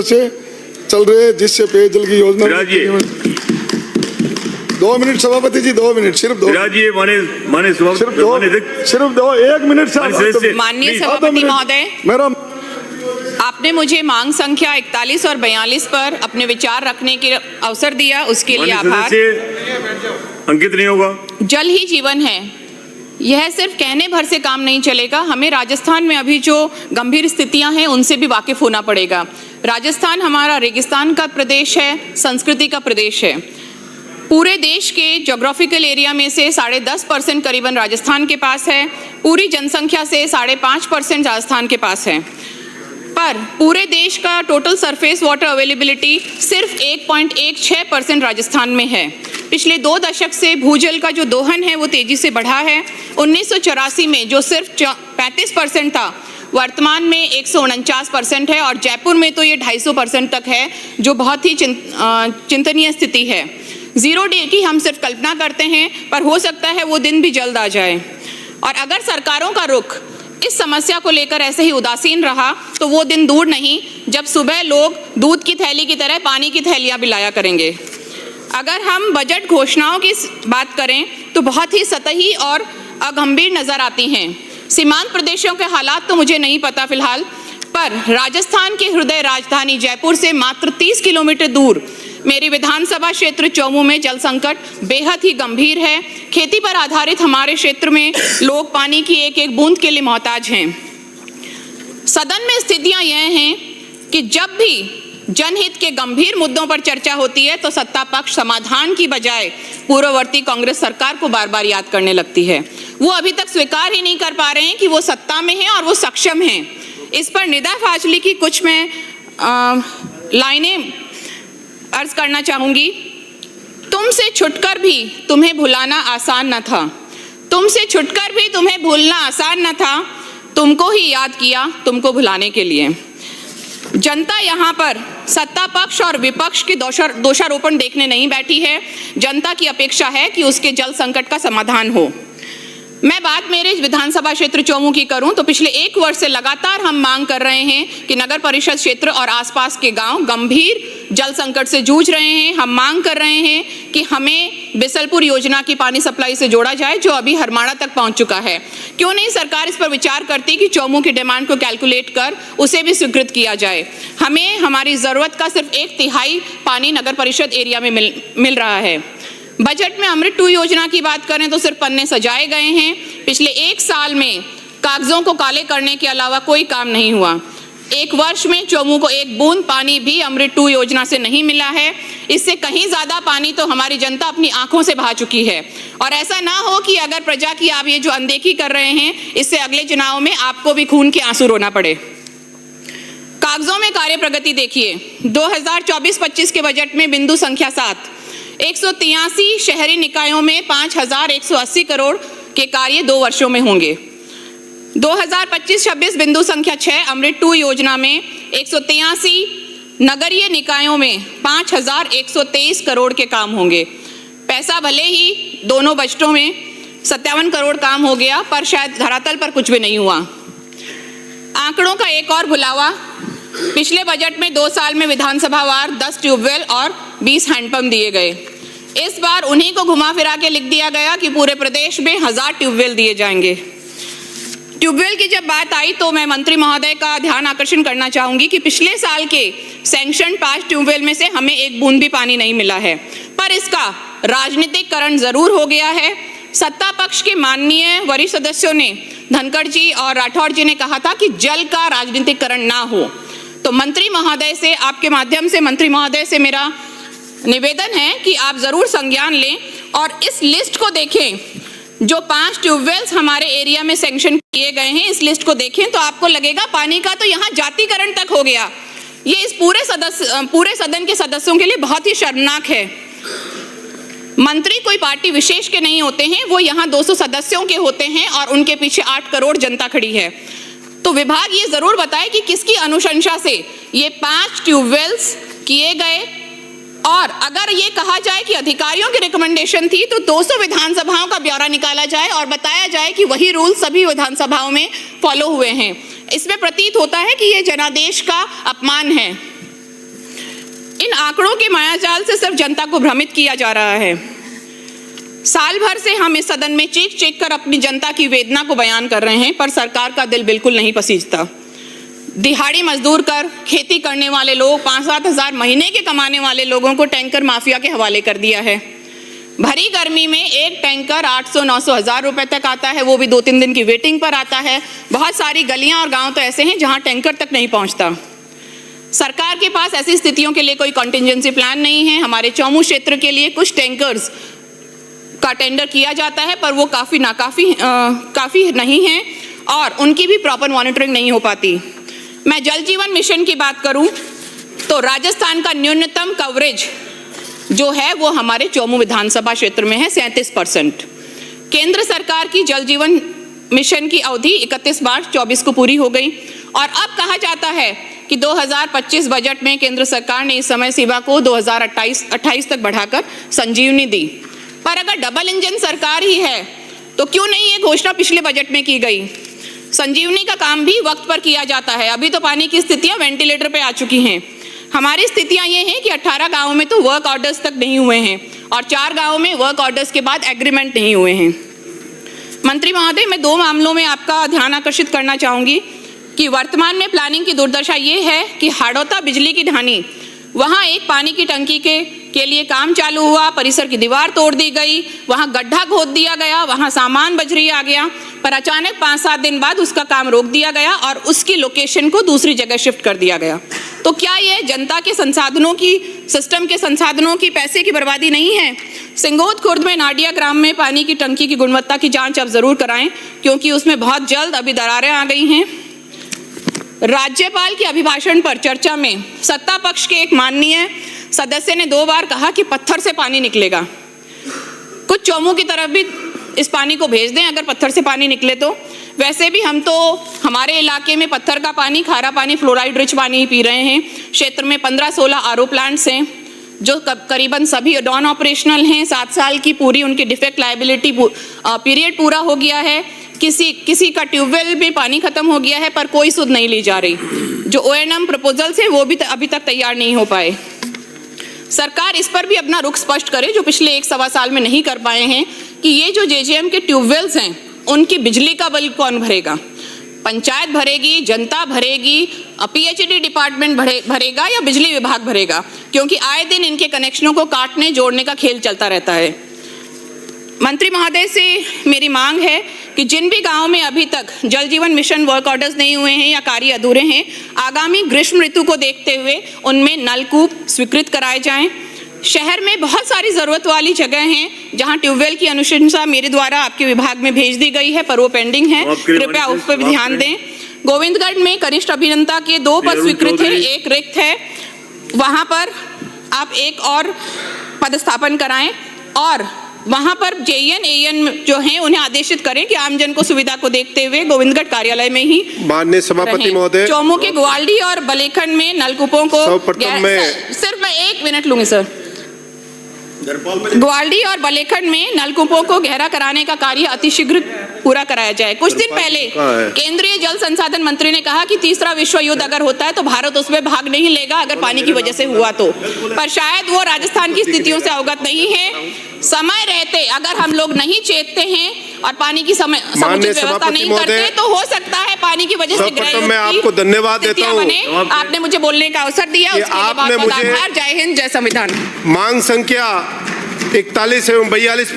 से चल रहे जिससे पेयजल की योजना। 2 मिनट सभापति जी, 2 मिनट, सिर्फ 2 सिर्फ 1 मिनट से। माननीय सभापति महोदय, मेरा आपने मुझे मांग संख्या 41 और 42 पर अपने विचार रखने के अवसर दिया, उसके लिए आभार। अंकित नहीं होगा। जल ही जीवन है, यह सिर्फ कहने भर से काम नहीं चलेगा। हमें राजस्थान में अभी जो गंभीर स्थितियां हैं उनसे भी वाकिफ होना पड़ेगा। राजस्थान हमारा रेगिस्तान का प्रदेश है, संस्कृति का प्रदेश है। पूरे देश के ज्योग्राफिकल एरिया में से 10.5% करीबन राजस्थान के पास है। पूरी जनसंख्या से 5.5% राजस्थान के पास है। पर पूरे देश का टोटल सरफेस वाटर अवेलेबिलिटी सिर्फ 1.16% राजस्थान में है। पिछले 2 दशक से भूजल का जो दोहन है वो तेजी से बढ़ा है। 1984 में जो सिर्फ 35% था, वर्तमान में 149% है और जयपुर में तो ये 250% तक है, जो बहुत ही चिंतनीय स्थिति है। जीरो डे की हम सिर्फ कल्पना करते हैं, पर हो सकता है वो दिन भी जल्द आ जाए। और अगर सरकारों का रुख इस समस्या को लेकर ऐसे ही उदासीन रहा तो वो दिन दूर नहीं जब सुबह लोग दूध की थैली की तरह पानी की थैलियां भी लाया करेंगे। अगर हम बजट घोषणाओं की बात करें तो बहुत ही सतही और अगंभीर नजर आती हैं। सीमांत प्रदेशों के हालात तो मुझे नहीं पता फिलहाल, पर राजस्थान के हृदय राजधानी जयपुर से मात्र 30 किलोमीटर दूर मेरी विधानसभा क्षेत्र चौमू में जल संकट बेहद ही गंभीर है। खेती पर आधारित हमारे क्षेत्र में लोग पानी की एक एक बूंद के लिए मोहताज हैं। सदन में स्थितियां यह हैं कि जब भी जनहित के गंभीर मुद्दों पर चर्चा होती है तो सत्ता पक्ष समाधान की बजाय पूर्ववर्ती कांग्रेस सरकार को बार बार याद करने लगती है। वो अभी तक स्वीकार ही नहीं कर पा रहे हैं कि वो सत्ता में हैं और वो सक्षम हैं। इस पर निदा फाजली की कुछ मैं लाइनें अर्ज करना चाहूंगी। तुमसे छुटकर भी तुम्हें भुलाना आसान न था, तुमसे छुटकर भी तुम्हें भूलना आसान न था, तुमको ही याद किया तुमको भुलाने के लिए। जनता यहाँ पर सत्ता पक्ष और विपक्ष की दोषारोपण देखने नहीं बैठी है। जनता की अपेक्षा है कि उसके जल संकट का समाधान हो। मैं बात मेरे विधानसभा क्षेत्र चौमू की करूं तो पिछले 1 वर्ष से लगातार हम मांग कर रहे हैं कि नगर परिषद क्षेत्र और आसपास के गांव गंभीर जल संकट से जूझ रहे हैं। हम मांग कर रहे हैं कि हमें बिसलपुर योजना की पानी सप्लाई से जोड़ा जाए, जो अभी हरमाड़ा तक पहुंच चुका है। क्यों नहीं सरकार इस पर विचार करती कि चौमू की डिमांड को कैलकुलेट कर उसे भी स्वीकृत किया जाए। हमें हमारी ज़रूरत का सिर्फ 1/3 पानी नगर परिषद एरिया में मिल रहा है। बजट में अमृत 2 योजना की बात करें तो सिर्फ पन्ने सजाए गए हैं। पिछले 1 साल में कागजों को काले करने के अलावा कोई काम नहीं हुआ। 1 वर्ष में चौमू को 1 बूंद पानी भी अमृत 2 योजना से नहीं मिला है। इससे कहीं ज्यादा पानी तो हमारी जनता अपनी आंखों से बहा चुकी है। और ऐसा ना हो कि अगर प्रजा की आप ये जो अनदेखी कर रहे हैं, इससे अगले चुनाव में आपको भी खून के आंसू रोना पड़े। कागजों में कार्य प्रगति देखिए। 2024-25 के बजट में बिंदु संख्या 7, 183 शहरी निकायों में 5180 करोड़ के कार्य 2 वर्षों में होंगे। 2025-26 बिंदु संख्या 6 अमृत 2 योजना में 183 नगरीय निकायों में 5123 करोड़ के काम होंगे। पैसा भले ही दोनों बजटों में 57 करोड़ काम हो गया, पर शायद धरातल पर कुछ भी नहीं हुआ। आंकड़ों का एक और भुलावा, पिछले बजट में 2 साल में विधानसभा वार 10 ट्यूबवेल और 20 हैंडपंप दिए गए। इस बार उन्हीं को घुमा फिरा के लिख दिया गया कि पूरे प्रदेश में 1000 ट्यूबवेल दिए जाएंगे। ट्यूबवेल की जब बात आई तो मैं मंत्री महोदय का ध्यान आकर्षण करना चाहूंगी कि पिछले साल के सैंक्शन 5 ट्यूबवेल में से हमें 1 बूंद भी पानी नहीं मिला है, पर इसका राजनीतिकरण जरूर हो गया है। सत्ता पक्ष के माननीय वरिष्ठ सदस्यों ने, धनखड़ जी और राठौड़ जी ने कहा था कि जल का राजनीतिकरण ना हो। तो मंत्री महोदय से, आपके माध्यम से मंत्री महोदय से मेरा निवेदन है कि आप जरूर संज्ञान लें और इस लिस्ट को देखें। जो 5 ट्यूबवेल्स हमारे एरिया में सैंक्शन किए गए हैं, इस लिस्ट को देखें तो आपको लगेगा पानी का तो यहाँ जातिकरण तक हो गया। ये इस पूरे सदन के सदस्यों के लिए बहुत ही शर्मनाक है। मंत्री कोई पार्टी विशेष के नहीं होते हैं, वो यहाँ 200 सदस्यों के होते हैं और उनके पीछे 8 करोड़ जनता खड़ी है। तो विभाग ये जरूर बताए कि किसकी अनुशंसा से ये 5 ट्यूबवेल्स किए गए, और अगर ये कहा जाए कि अधिकारियों की रिकमेंडेशन थी तो 200 विधानसभाओं का ब्यौरा निकाला जाए और बताया जाए कि वही रूल सभी विधानसभाओं में फॉलो हुए हैं। इसमें प्रतीत होता है कि ये जनादेश का अपमान है। इन आंकड़ों के मायाजाल से सिर्फ जनता को भ्रमित किया जा रहा है। साल भर से हम इस सदन में चीख चीख कर अपनी जनता की वेदना को बयान कर रहे हैं, पर सरकार का दिल बिल्कुल नहीं पसीजता। दिहाड़ी मजदूर कर खेती करने वाले लोग, 5-7 हज़ार महीने के कमाने वाले लोगों को टैंकर माफिया के हवाले कर दिया है। भरी गर्मी में एक टैंकर 800-900 हज़ार रुपए तक आता है, वो भी 2-3 दिन की वेटिंग पर आता है। बहुत सारी गलियां और गांव तो ऐसे हैं जहां टैंकर तक नहीं पहुंचता। सरकार के पास ऐसी स्थितियों के लिए कोई कॉन्टिजेंसी प्लान नहीं है। हमारे चौमू क्षेत्र के लिए कुछ टैंकर्स का टेंडर किया जाता है, पर वो काफ़ी नहीं है और उनकी भी प्रॉपर मॉनिटरिंग नहीं हो पाती। मैं जल जीवन मिशन की बात करूं तो राजस्थान का न्यूनतम कवरेज जो है वो हमारे चौमू विधानसभा क्षेत्र में है 37%। केंद्र सरकार की जल जीवन मिशन की अवधि 31 मार्च 24 को पूरी हो गई और अब कहा जाता है कि 2025 बजट में केंद्र सरकार ने इस समय सीमा को 2028 तक बढ़ाकर संजीवनी दी। पर अगर डबल इंजन सरकार ही है तो क्यों नहीं ये घोषणा पिछले बजट में की गई? संजीवनी का काम भी वक्त पर किया जाता है। अभी तो पानी की स्थितियां वेंटिलेटर पे आ चुकी हैं। हमारी स्थितियां ये हैं कि 18 गांवों में तो वर्क ऑर्डर्स तक नहीं हुए हैं और 4 गांवों में वर्क ऑर्डर्स के बाद एग्रीमेंट नहीं हुए हैं। मंत्री महोदय, मैं 2 मामलों में आपका ध्यान आकर्षित करना चाहूंगी कि वर्तमान में प्लानिंग की दुर्दशा ये है कि हाड़ौता बिजली की ढानी, वहाँ एक पानी की टंकी के लिए काम चालू हुआ, परिसर की दीवार तोड़ दी गई, वहाँ गड्ढा खोद दिया गया, वहाँ सामान बजरी आ गया, पर अचानक 5-7 दिन बाद उसका काम रोक दिया गया और उसकी लोकेशन को दूसरी जगह शिफ्ट कर दिया गया। तो क्या ये जनता के संसाधनों की, सिस्टम के संसाधनों की, पैसे की बर्बादी नहीं है? सिंगोद खुर्द में नाडिया ग्राम में पानी की टंकी की गुणवत्ता की जाँच अब ज़रूर कराएं, क्योंकि उसमें बहुत जल्द अभी दरारें आ गई हैं। राज्यपाल के अभिभाषण पर चर्चा में सत्ता पक्ष के एक माननीय सदस्य ने 2 बार कहा कि पत्थर से पानी निकलेगा। कुछ चौमू की तरफ भी इस पानी को भेज दें अगर पत्थर से पानी निकले तो। वैसे भी हम तो हमारे इलाके में पत्थर का पानी, खारा पानी, फ्लोराइड रिच पानी ही पी रहे हैं। क्षेत्र में 15-16 आरओ प्लांट्स हैं जो करीबन सभी नॉन ऑपरेशनल हैं। 7 साल की पूरी उनकी डिफेक्ट लायबिलिटी पीरियड पूरा हो गया है। किसी का ट्यूबवेल में पानी खत्म हो गया है पर कोई सुध नहीं ली जा रही। जो ONM प्रपोजल्स हैं वो भी अभी तक तैयार नहीं हो पाए। सरकार इस पर भी अपना रुख स्पष्ट करे, जो पिछले 1-1.25 साल में नहीं कर पाए हैं, कि ये जो JJM के ट्यूबवेल्स हैं उनकी बिजली का बिल कौन भरेगा? पंचायत भरेगी, जनता भरेगी, PHED डिपार्टमेंट भरेगा या बिजली विभाग भरेगा? क्योंकि आए दिन इनके कनेक्शनों को काटने जोड़ने का खेल चलता रहता है। मंत्री महोदय से मेरी मांग है कि जिन भी गांवों में अभी तक जल जीवन मिशन वर्क ऑर्डर्स नहीं हुए हैं या कार्य अधूरे हैं, आगामी ग्रीष्म ऋतु को देखते हुए उनमें नलकूप स्वीकृत कराए जाएं। शहर में बहुत सारी ज़रूरत वाली जगह हैं जहां ट्यूबवेल की अनुशंसा मेरे द्वारा आपके विभाग में भेज दी गई है, पर वो पेंडिंग है, कृपया उस पर भी ध्यान दें। गोविंदगढ़ में कनिष्ठ अभियंता के 2 पद स्वीकृत हैं, 1 रिक्त है, वहां पर आप 1 और पदस्थापन कराएं और वहां पर JN AN जो हैं उन्हें आदेशित करें कि आमजन को सुविधा को देखते हुए गोविंदगढ़ कार्यालय में ही माननीय सभापति महोदय, चौमू के ग्वाल्डी और बलेखंड में नलकूपों को सिर्फ मैं 1 मिनट लूंगी सर। ग्वाल्डी और बलेखंड में नलकूपों को गहरा कराने का कार्य अतिशीघ्र पूरा कराया जाए। कुछ दिन पहले केंद्रीय जल संसाधन मंत्री ने कहा कि तीसरा विश्व युद्ध अगर होता है तो भारत उसमें भाग नहीं लेगा अगर पानी की वजह से हुआ तो, पर शायद वो राजस्थान की स्थितियों से अवगत नहीं है। समय रहते अगर हम लोग नहीं चेतते हैं और पानी की समुचित व्यवस्था नहीं करते तो हो सकता है पानी की वजह से मैं आपको धन्यवाद देता हूं। आपने मुझे बोलने का अवसर दिया, उसके लिए बहुत-बहुत आभार। जय हिंद, जय संविधान। मांग संख्या 41 एवं 42